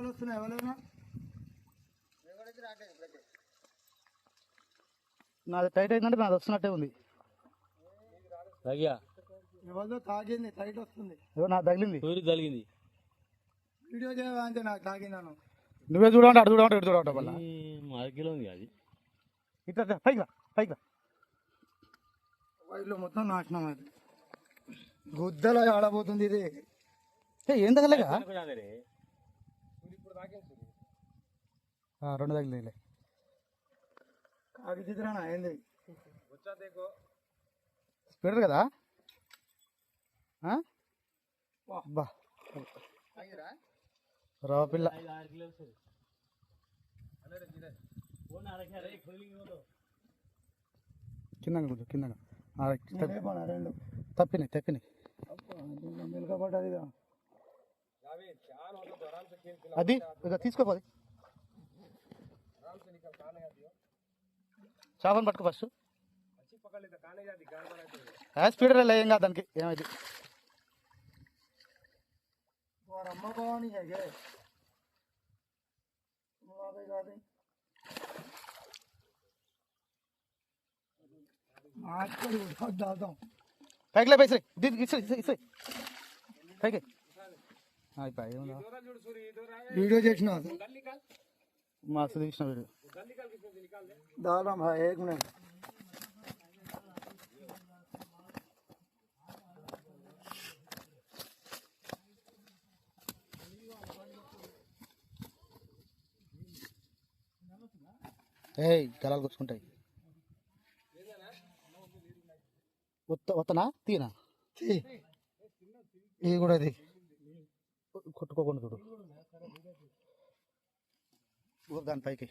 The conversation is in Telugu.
ఫోటోలు వస్తున్నాయి ఎవరైనా నాది టైట్ అయిందంటే నాది వస్తున్నట్టే ఉంది. ఎవరిదో తాగింది టైట్ వస్తుంది. నాకు తగిలింది తగిలింది. వీడియో చేయాలంటే నాకు తాగిందాను. నువ్వే చూడమంటే అటు చూడమంటే ఇటు చూడమంటే మళ్ళీ మార్కెలో ఉంది అది. ఇట్లా పైకి వైర్లు మొత్తం నాశనం అది. గుద్దల ఆడబోతుంది ఇది. ఏం తగలేగా? 2 తగిలింది. కాకి చిత్రాన ఏంది స్పీడర్ కదా. బా రవ పిల్ల కింద తప్పినాయి మెలకపడ్డదిగా. అది ఇక తీసుకోపోది. చేపను పట్టుకో ఫస్ట్. స్పీడర్ ఏం కాదు దానికి ఏమైంది. అమ్మ భవానీ దాదాం పైకిలే పైసలు ఇసే పైకి వీడియో చేసిన మస్తు తీసిన వీడియో. దాదాం एक मिनट. గలాలు కూర్చుకుంటాయి. వత్తనా తీనా ఇది కూడా అది కొట్టుకోకుండా చూడు దాని పైకి.